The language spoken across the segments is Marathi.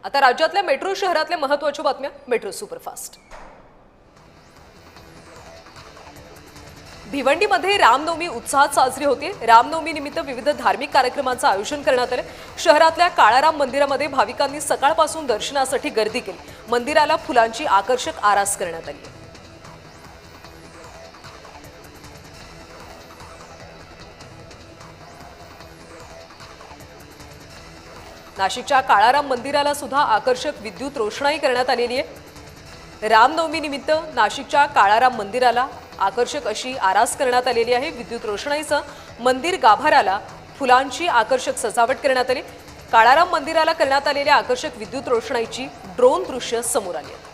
आता राज्यातल्या मेट्रो शहरातल्या महत्त्वाच्या बातम्या मेट्रो सुपरफास्ट। भिवंडीमध्ये रामनवमी उत्साहात साजरी होते। रामनवमी निमित्त विविध धार्मिक कार्यक्रमांचं आयोजन करण्यात आलं। शहरातल्या काळाराम मंदिरामध्ये भाविकांनी सकाळपासून दर्शनासाठी गर्दी केली। मंदिराला फुलांची आकर्षक आरास करण्यात आली। नाशिकच्या काळाराम मंदिराला सुद्धा आकर्षक विद्युत रोषणाई करण्यात आलेली आहे। रामनवमी निमित्त नाशिकच्या काळाराम मंदिराला आकर्षक अशी आरास करण्यात आलेली आहे। विद्युत रोषणाईसह मंदिर गाभाऱ्याला फुलांची आकर्षक सजावट करण्यात आली। काळाराम मंदिराला करण्यात आलेल्या आकर्षक विद्युत रोषणाईची ड्रोन दृश्य समोर आली आहेत।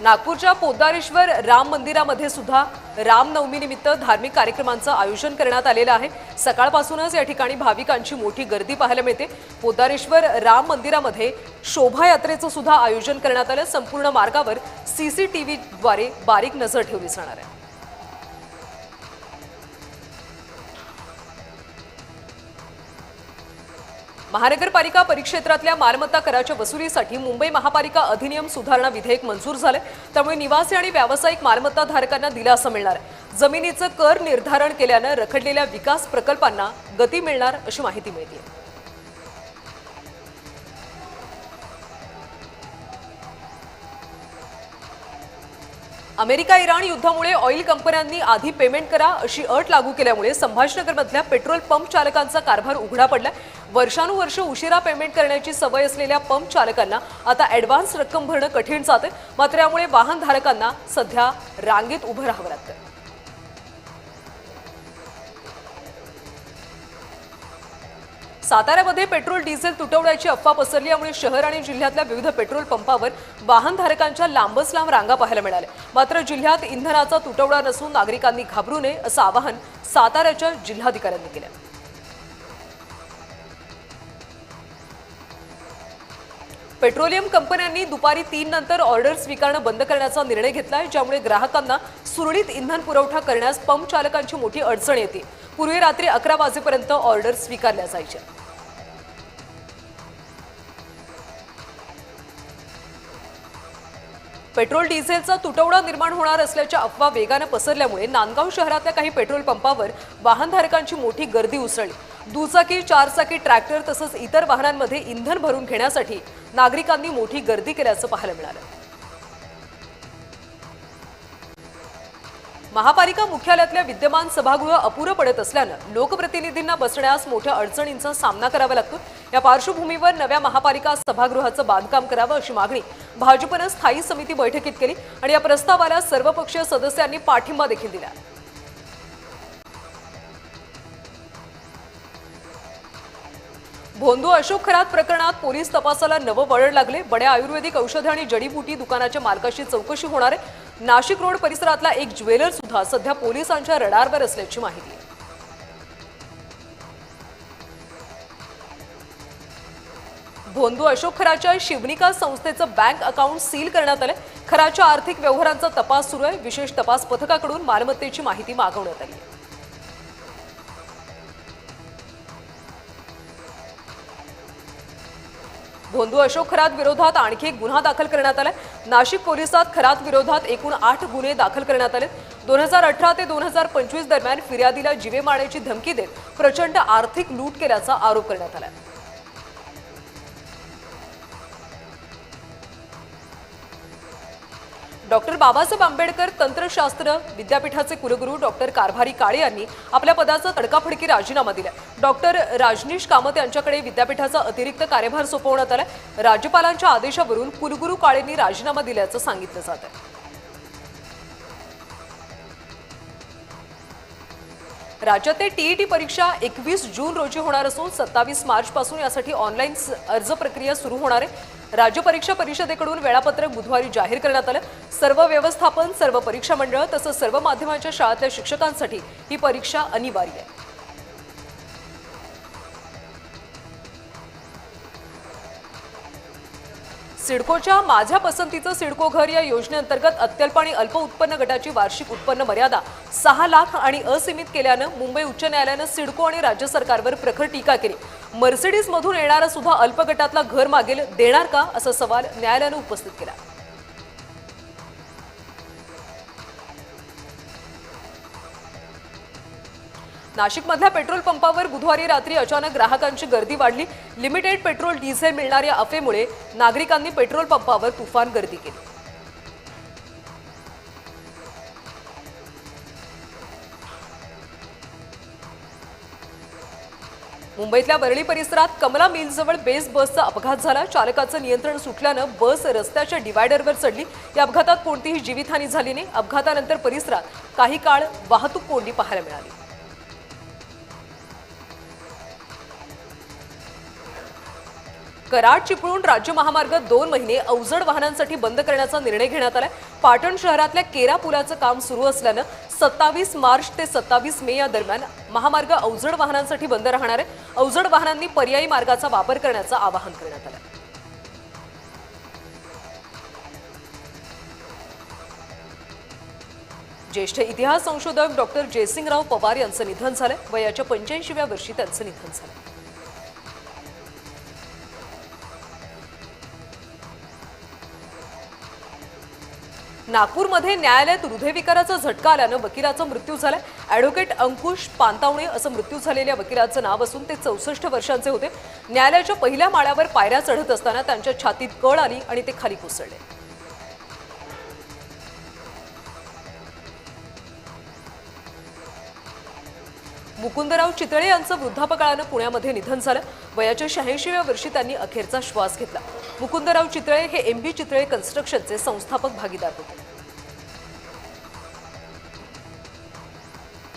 नागपूरच्या पोद्दारेश्वर राम मंदिरामध्ये सुद्धा रामनवमी निमित्त धार्मिक कार्यक्रमांचं आयोजन करण्यात आलेलं आहे। सकाळपासूनच या ठिकाणी भाविकांची मोठी गर्दी पाहायला मिळते। पोद्दारेश्वर राम मंदिरामध्ये शोभायात्रेचं सुद्धा आयोजन करण्यात आलं। संपूर्ण मार्गावर सीसीटीव्हीद्वारे बारीक नजर ठेवली जाणार आहे। महानगरपालिका परिक्षेत्रातल्या मालमत्ता कराच्या वसुलीसाठी मुंबई महापालिका अधिनियम सुधारणा विधेयक मंजूर झाले। त्यामुळे निवासी आणि व्यावसायिक मालमत्ता धारकांना दिलासा मिळणार आहे। जमिनीचं कर निर्धारण केल्यानं रखडलेल्या विकास प्रकल्पांना गती मिळणार अशी माहिती मिळते। अमेरिका इराण युद्धामुळे ऑइल कंपन्यांनी आधी पेमेंट करा अशी अट लागू केल्यामुळे संभाजीनगरमधल्या पेट्रोल पंप चालकांचा कारभार उघडा पडलाय। वर्षानुवर्ष उशिरा पेमेंट करण्याची सवय असलेल्या पंप चालकांना आता ॲडव्हान्स रक्कम भरणं कठीण जाते। मात्र यामुळे वाहनधारकांना सध्या रांगेत उभं राहावं लागतं। साताऱ्यामध्ये पेट्रोल डिझेल तुटवड्याची अफवा पसरली। यामुळे शहर आणि जिल्ह्यातल्या विविध पेट्रोल पंपावर वाहनधारकांच्या लांबच लांब रांगा पाहायला मिळाल्या। मात्र जिल्ह्यात इंधनाचा तुटवडा नसून नागरिकांनी घाबरू नये असं आवाहन साताऱ्याच्या जिल्हाधिकाऱ्यांनी केलं। पेट्रोलियम कंपन्यांनी दुपारी 3 नंतर ऑर्डर स्वीकारणं बंद करण्याचा निर्णय घेतलाय, ज्यामुळे ग्राहकांना सुरळीत इंधन पुरवठा करण्यास पंप चालकांची मोठी अडचण येते। पूर्वी रात्री 11 वाजेपर्यंत ऑर्डर स्वीकारल्या जायच्या। पेट्रोल डिझेलचा तुटवडा निर्माण होणार असल्याच्या अफवा वेगाने पसरल्यामुळे नांदगाव शहरातल्या काही पेट्रोल पंपावर वाहनधारकांची मोठी गर्दी उसळली। दुचाकी, चारचाकी, ट्रॅक्टर तसंच इतर वाहनांमध्ये इंधन भरून घेण्यासाठी नागरिकांनी मोठी गर्दी केल्याचं पाहायला मिळालं। महापालिका मुख्यालयातल्या विद्यमान सभागृह अपुरं पडत असल्यानं लोकप्रतिनिधींना बसण्यास मोठ्या अडचणींचा सामना करावा लागतो। या पार्श्वभूमीवर नव्या महापालिका सभागृहाचं बांधकाम करावं अशी मागणी भाजपनं स्थायी समिती बैठकीत केली आणि या प्रस्तावाला सर्वपक्षीय सदस्यांनी पाठिंबा देखील दिला। भोंदू अशोक खरात प्रकरणात पोलीस तपासाला नवं वळण लागले। बड्या आयुर्वेदिक औषध आणि जडीबुटी दुकानाच्या मालकाशी चौकशी होणार आहे। नाशिक रोड परिसरातला एक ज्वेलर सुद्धा सध्या पोलिसांच्या रडारवर असल्याची माहिती आहे। भोंदू अशोक खराच्या शिवनिका संस्थेचं बँक अकाउंट सील करण्यात आलं। खराच्या आर्थिक व्यवहारांचा तपास सुरू आहे। विशेष तपास पथकाकडून मालमत्तेची माहिती मागवण्यात आली आहे। भोंदू अशोक खरात विरोधात आणखी एक गुन्हा दाखल करण्यात आलाय। नाशिक पोलिसात खरात विरोधात एकूण 8 गुन्हे दाखल करण्यात आले। 2018 ते 2025 दरम्यान फिर्यादीला जीवे मारण्याची धमकी देत प्रचंड आर्थिक लूट केल्याचा आरोप करण्यात आलाय। डॉक्टर बाबासाहेब आंबेडकर तंत्रशास्त्र विद्यापीठाचे कुलगुरू डॉक्टर कारभारी काळे यांनी आपल्या पदाचा तडकाफडकी राजीनामा दिला। डॉक्टर राजनीश कामत यांच्याकडे विद्यापीठाचा अतिरिक्त कार्यभार सोपवण्यात आला। राज्यपालांच्या आदेशावरून कुलगुरू काळेंनी राजीनामा दिल्याचं सांगितलं जात आहे। राज्यातील टीईटी परीक्षा 21 जून रोजी होणार असून 27 मार्च पासून यासाठी ऑनलाईन अर्ज प्रक्रिया सुरू होणार आहे। राज्य परीक्षा परिषदेकडून वेळापत्रक बुधवारी जाहीर करण्यात आलं। सर्व व्यवस्थापन, सर्व परीक्षा मंडळ तसंच सर्व माध्यमांच्या शाळेतल्या शिक्षकांसाठी ही परीक्षा अनिवार्य आहे। सिडकोच्या माझ्या पसंतीचं सिडको घर या योजनेअंतर्गत अत्यल्प आणि अल्प उत्पन्न गटाची वार्षिक उत्पन्न मर्यादा 6 लाख आणि असीमित केल्यानं मुंबई उच्च न्यायालयानं सिडको आणि राज्य सरकारवर प्रखर टीका केली। मर्सिडीज मधून येणारा सुद्धा अल्प गटातला घर मागेल देणार का असा सवाल न्यायालयानं उपस्थित केला। नाशिकमधल्या पेट्रोल पंपावर बुधवारी रात्री अचानक ग्राहकांची गर्दी वाढली। लिमिटेड पेट्रोल डिझेल मिळणाऱ्या अफवेमुळे नागरिकांनी पेट्रोल पंपावर तुफान गर्दी केली। मुंबईतल्या वरळी परिसरात कमला मिलजवळ बेस बसचा अपघात झाला। चालकाचं नियंत्रण सुटल्यानं बस रस्त्याच्या डिवायडरवर चढली। या अपघातात कोणतीही जीवितहानी झाली नाही। अपघातानंतर परिसरात काही काळ वाहतूक कोंडी पाहायला मिळाली। कराड चिपळूण राज्य महामार्ग 2 महिने अवजड वाहनांसाठी बंद करण्याचा निर्णय घेण्यात आलाय। पाटण शहरातल्या केरा पुलाचं काम सुरू असल्यानं 27 मार्च ते 27 मे या दरम्यान महामार्ग अवजड वाहनांसाठी बंद राहणार आहे। अवजड वाहनांनी पर्यायी मार्गाचा वापर करण्याचं आवाहन करण्यात आलं। ज्येष्ठ इतिहास संशोधक डॉक्टर जयसिंगराव पवार यांचं निधन झालंय। वयाच्या 85व्या वर्षी त्यांचं निधन झालं। नागपूरमध्ये न्यायालयात हृदयविकाराचा झटका आल्यानं वकिलाचा मृत्यू झालाय। ॲडव्होकेट अंकुश पानतावणे असं मृत्यू झालेल्या वकिलाचं नाव असून ते 64 वर्षांचे होते। न्यायालयाच्या पहिल्या माळ्यावर पायऱ्या चढत असताना त्यांच्या छातीत कळ आली आणि ते खाली कोसळले। मुकुंदराव चितळे यांचं वृद्धापकाळानं पुण्यामध्ये निधन झालं। वयाच्या 86व्या वर्षी त्यांनी अखेरचा श्वास घेतला। मुकुंदराव चितळे हे MB चितळे कन्स्ट्रक्शनचे संस्थापक भागीदार होते।